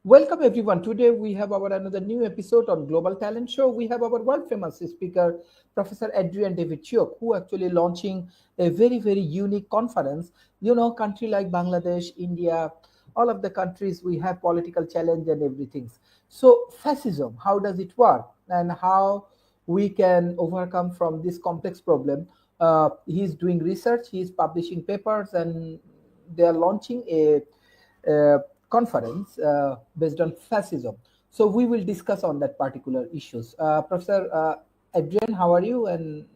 Welcome everyone. Today we have our another new episode on Global Talent Show. We have our world famous speaker, Professor Adrian David Chiok, who actually launching a very unique conference. Country like Bangladesh, India, all of the countries we have political challenge and everything. So fascism, how does it work, and how we can overcome from this complex problem? He's doing research, he's publishing papers, and they are launching a conference based on fascism. So we will discuss on that particular issues. Professor Adrian, how are you and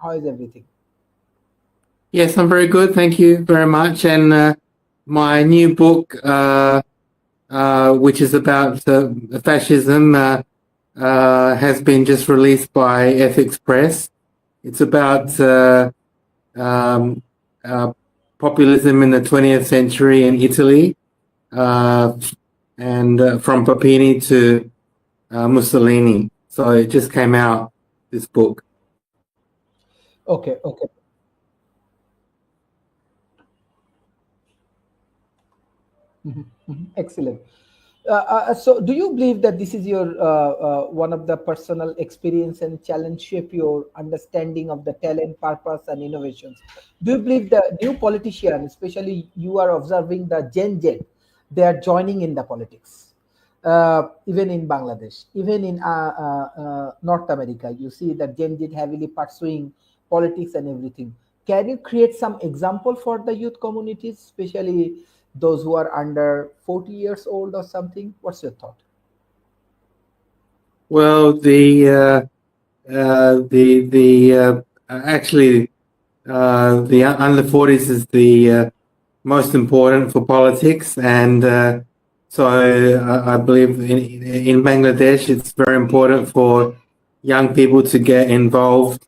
how is everything? Yes, I'm very good. Thank you very much. And my new book, which is about fascism, has been just released by Ethics Press. It's about um, populism in the 20th century in Italy, and from Papini to Mussolini. So it just came out, this book. Okay. Excellent. So do you believe that this is your one of the personal experience and challenge shape your understanding of the talent, purpose, and innovations? Do you believe the new politician, especially you are observing the Gen Z, they are joining in the politics? Even in Bangladesh, even in North America, you see that Gen Z heavily pursuing politics and everything. Can you create some example for the youth communities, especially those who are under 40 years old or something? What's your thought? Well, actually, the under 40s is the most important for politics, and so I believe in Bangladesh it's very important for young people to get involved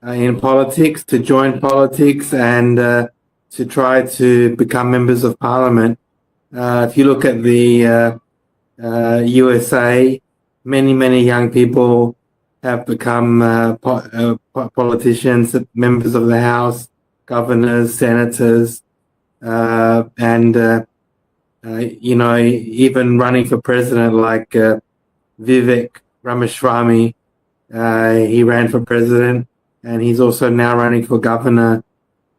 in politics, to join politics, and to try to become members of parliament. If you look at the USA, many young people have become politicians, members of the House, governors, senators, and even running for president, like Vivek Ramaswamy. He ran for president, and he's also now running for governor,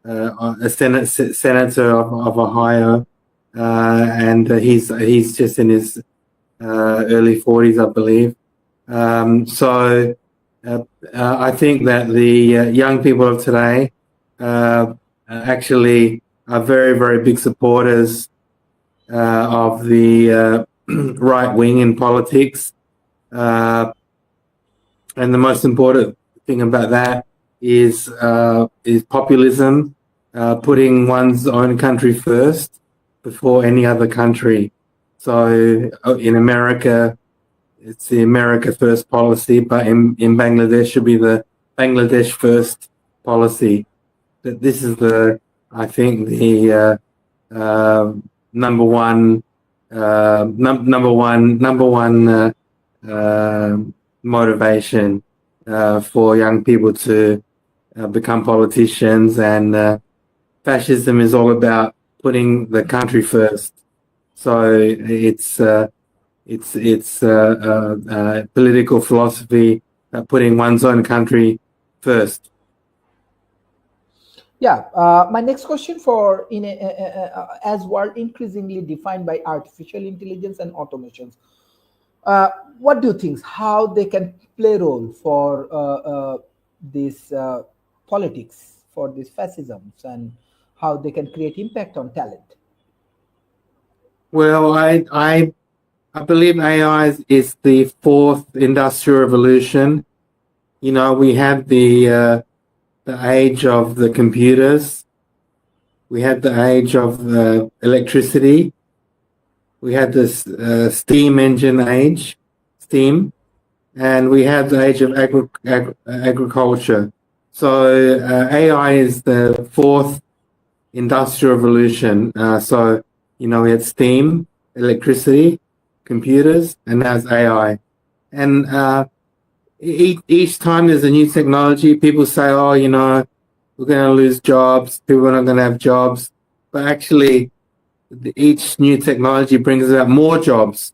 a senator of Ohio, and he's just in his early 40s, I believe. So I think that the young people of today actually are very big supporters of the right wing in politics. And the most important thing about that is populism, putting one's own country first before any other country. So in America, it's the America First policy, but in Bangladesh should be the Bangladesh First policy. That this is I think the number one motivation for young people to become politicians, and fascism is all about putting the country first. So it's political philosophy, putting one's own country first. Yeah, my next question for as world increasingly defined by artificial intelligence and automations, what do you think? How they can play role for this politics, for these fascisms, and how they can create impact on talent? Well, I believe AI is the fourth industrial revolution. We have the age of the computers. We had the age of electricity. We had this steam engine age, steam, and we had the age of agriculture. So AI is the fourth industrial revolution. So we had steam, electricity, computers, and now it's AI. And each time there's a new technology, people say, oh, we're going to lose jobs, people are not going to have jobs. But actually, each new technology brings about more jobs.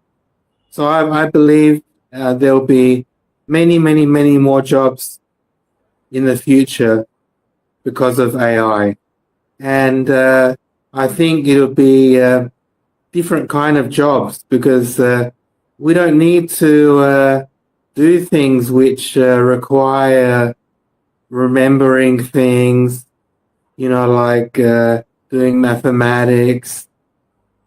So I believe there'll be many, many, many more jobs in the future because of AI. And I think it'll be different kind of jobs because we don't need to do things which require remembering things, like doing mathematics,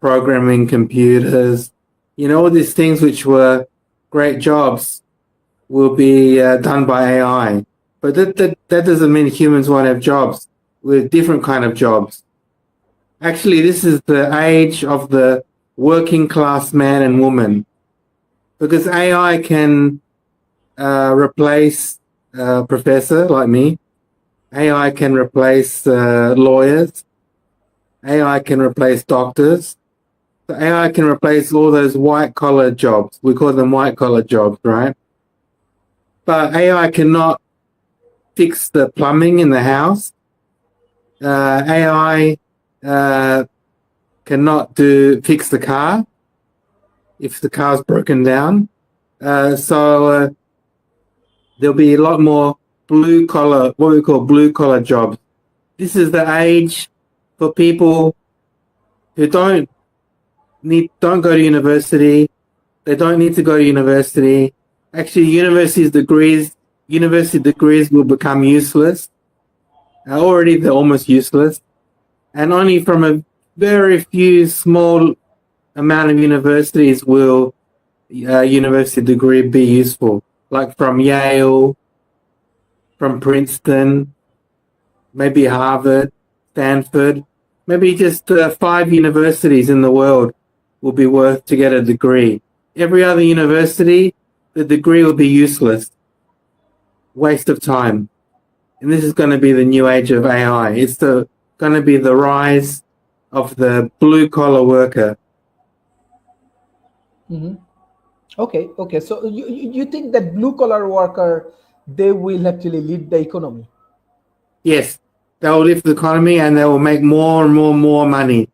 programming computers, all these things which were great jobs will be done by AI. But that doesn't mean humans won't have jobs with different kind of jobs. Actually, this is the age of the working class man and woman because AI can replace a professor like me. AI can replace lawyers. AI can replace doctors. So AI can replace all those white collar jobs. We call them white collar jobs, right? But AI cannot fix the plumbing in the house. AI cannot fix the car if the car's broken down. So there'll be a lot more blue collar, what we call blue collar jobs. This is the age for people who don't go to university. They don't need to go to university. Actually, university degrees will become useless. Already they're almost useless. And only from a very few small amount of universities will a university degree be useful. Like from Yale, from Princeton, maybe Harvard, Stanford, maybe just 5 universities in the world will be worth to get a degree. Every other university, the degree will be useless. Waste of time. And this is going to be the new age of AI. It's going to be the rise of the blue collar worker. Mm-hmm. Okay. So you think that blue collar worker, they will actually lead the economy? Yes, they will lift the economy and they will make more and more money,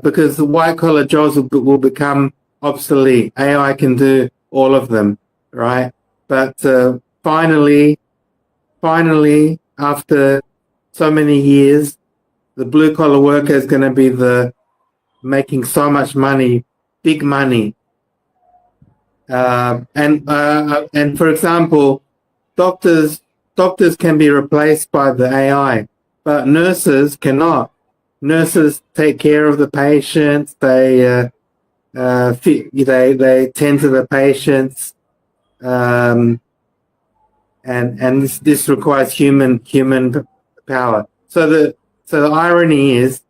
because the white collar jobs will become obsolete. AI can do all of them, right? But finally, after so many years, the blue collar worker is going to be making so much money, big money. And for example, doctors can be replaced by the AI, but nurses cannot. Nurses take care of the patients. They tend to the patients, and this requires human power. So the irony is,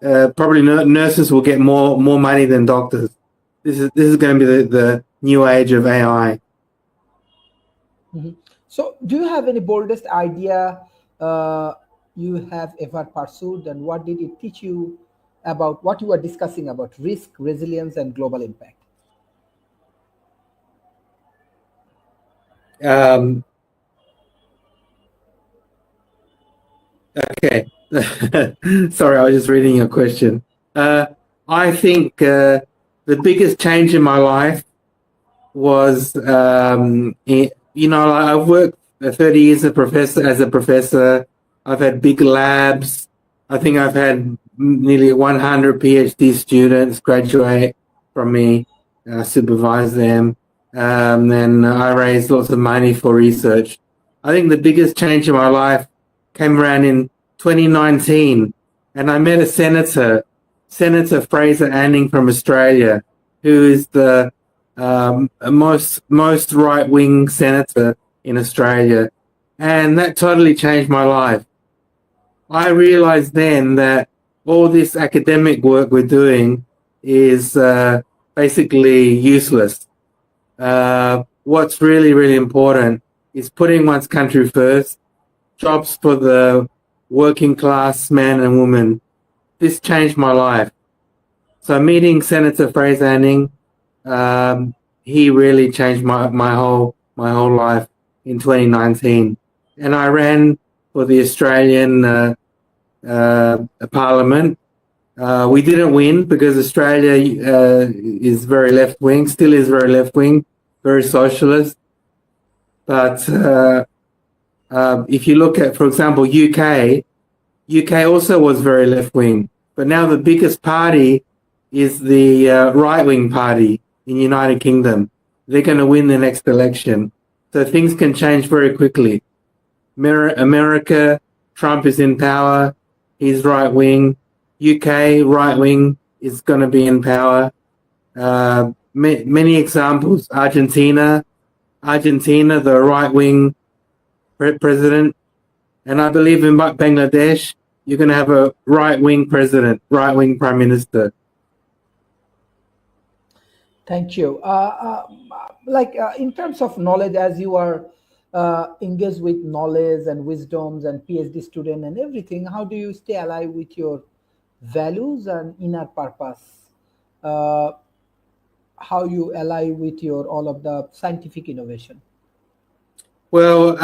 probably nurses will get more money than doctors. This is going to be the new age of AI. Mm-hmm. So, do you have any boldest idea you have ever pursued, and what did it teach you about what you were discussing about risk, resilience, and global impact? Okay. Sorry, I was just reading your question. I think the biggest change in my life was, I've worked 30 years as a professor. I've had big labs. I think I've had nearly 100 PhD students graduate from me, supervise them. Then I raised lots of money for research. I think the biggest change in my life came around in 2019, and I met a senator, Senator Fraser Anning from Australia, who is the most right-wing senator in Australia, and that totally changed my life. I realized then that all this academic work we're doing is basically useless. What's really important is putting one's country first, jobs for the working class man and woman. This changed my life. So meeting Senator Fraser Anning, he really changed my whole life in 2019, and I ran for the Australian Parliament We didn't win because Australia is very left wing, still is very left wing, very socialist. But if you look at, for example, UK also was very left wing. But now the biggest party is the right wing party in United Kingdom. They're going to win the next election. So things can change very quickly. America, Trump is in power. He's right wing. UK, right wing, is going to be in power. Many examples. Argentina, the right wing president. And I believe in Bangladesh, you're going to have a right wing president, right wing prime minister. Thank you. In terms of knowledge, as you are engaged with knowledge and wisdoms and PhD student and everything, how do you stay alive with your values and inner purpose? How you ally with your all of the scientific innovation? Well,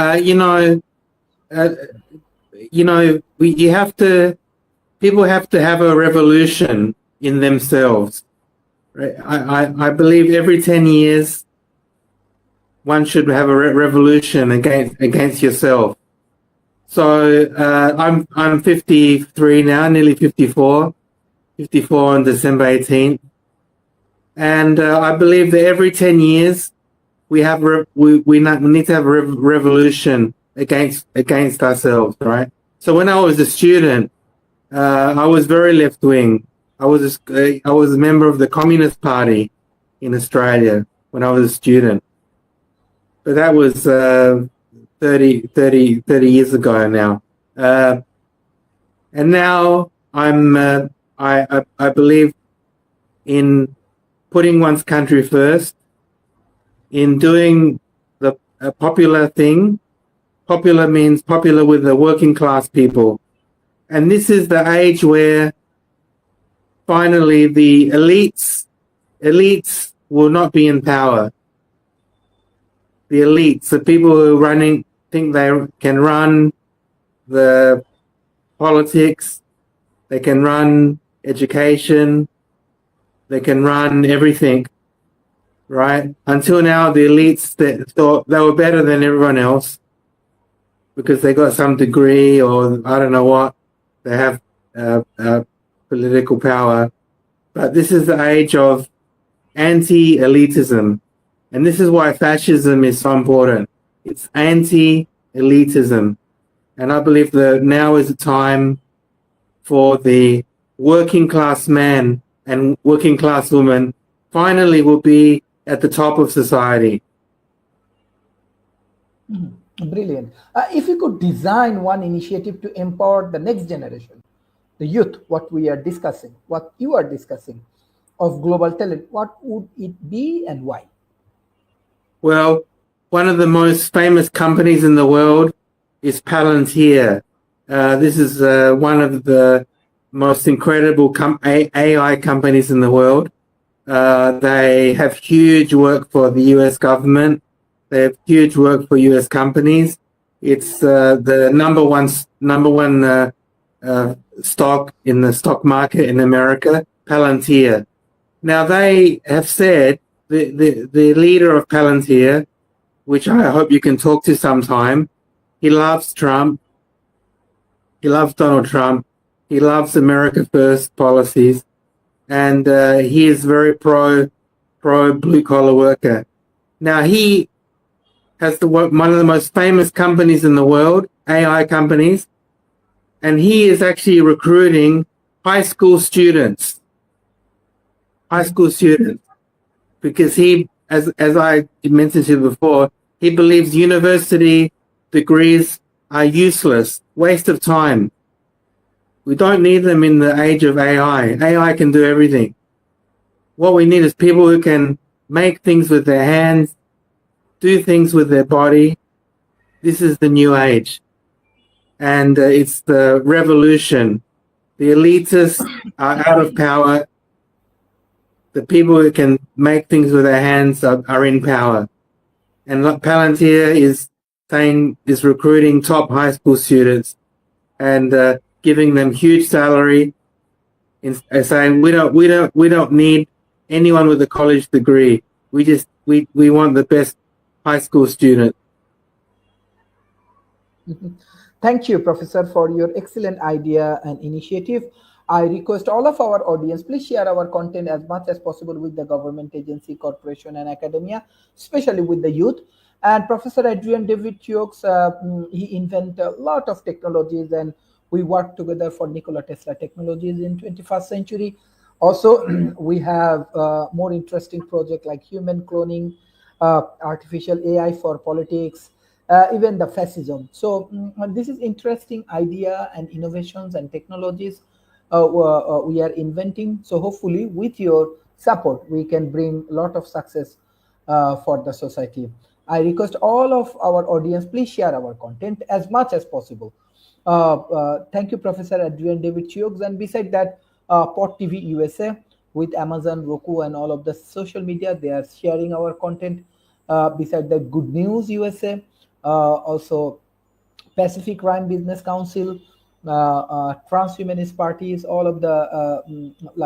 people have to have a revolution in themselves. Right? I believe every 10 years, one should have a revolution against yourself. So I'm 53 now, nearly 54 on December 18th. And I believe that every 10 years, we need to have a revolution against ourselves, right? So when I was a student, I was very left wing. I was a member of the Communist Party in Australia when I was a student, but that was 30 years ago now. And now I believe in putting one's country first, in doing a popular thing. Popular means popular with the working class people. And this is the age where finally the elites will not be in power. The elites, the people who think they can run the politics, they can run education, they can run everything, right? Until now, the elites thought they were better than everyone else because they got some degree or I don't know what. They have political power. But this is the age of anti-elitism. And this is why fascism is so important. It's anti-elitism. And I believe that now is the time for the working class man and working class woman finally will be at the top of society. Brilliant. If you could design one initiative to empower the next generation, the youth, what we are discussing, what you are discussing of global talent, what would it be and why? Well, one of the most famous companies in the world is Palantir. This is one of the most incredible AI companies in the world. They have huge work for the US government. They have huge work for US companies. It's the number one stock in the stock market in America, Palantir. Now they have said the leader of Palantir, which I hope you can talk to sometime, he loves Trump. He loves Donald Trump. He loves America First policies, and he is very pro blue collar worker. Now he has one of the most famous companies in the world, AI companies, and he is actually recruiting high school students, because he, as I mentioned to you before, he believes university degrees are useless, waste of time. We don't need them in the age of AI. AI can do everything. What we need is people who can make things with their hands, do things with their body. This is the new age. And it's the revolution. The elitists are out of power. The people who can make things with their hands are in power. And Palantir is recruiting top high school students and giving them huge salary saying we don't need anyone with a college degree. We want the best high school student. Thank you, Professor, for your excellent idea and initiative. I request all of our audience, please share our content as much as possible with the government agency, corporation, and academia, especially with the youth. And Professor Adrian David Tiox, he invented a lot of technologies, and we work together for Nikola Tesla Technologies in 21st century. Also, we have more interesting project like human cloning, artificial AI for politics, even the fascism. So this is interesting idea and innovations and technologies we are inventing. So hopefully with your support, we can bring a lot of success for the society. I request all of our audience, please share our content as much as possible. Thank you, Professor Adrian David Tiox. And beside that, Pod TV USA with Amazon, Roku, and all of the social media, they are sharing our content. Beside that, Good News USA, also Pacific Crime Business Council, transhumanist parties, all of the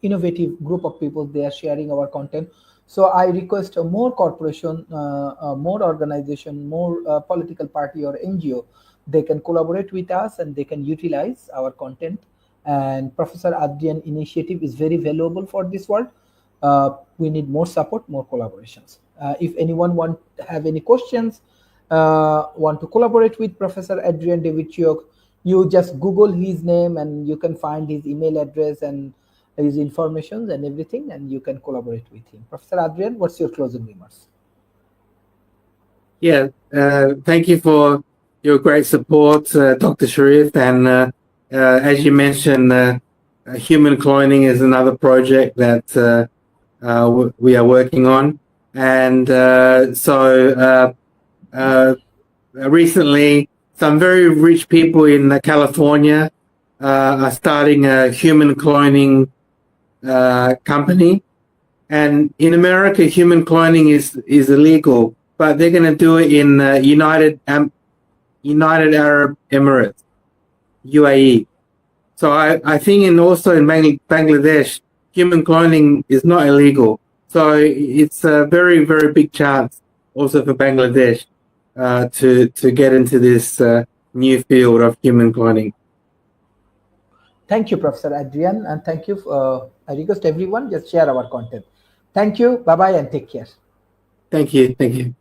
innovative group of people, they are sharing our content. So I request more corporation, more organization, more political party or NGO, they can collaborate with us and they can utilize our content. And Professor Adrian initiative is very valuable for this world. We need more support, more collaborations. If anyone have any questions, want to collaborate with Professor Adrian David Tiox, you just Google his name and you can find his email address and his information and everything, and you can collaborate with him. Professor Adrian, what's your closing remarks? Yeah, thank you for your great support, Dr. Sharif. And as you mentioned, human cloning is another project that we are working on. And recently, some very rich people in California are starting a human cloning company. And in America, human cloning is illegal, but they're going to do it in United Arab Emirates, UAE. So I think also in Bangladesh, human cloning is not illegal. So it's a very, very big chance also for Bangladesh to get into this new field of human cloning. Thank you, Professor Adrian, and thank you. I request everyone just share our content. Thank you. Bye-bye and take care. Thank you. Thank you.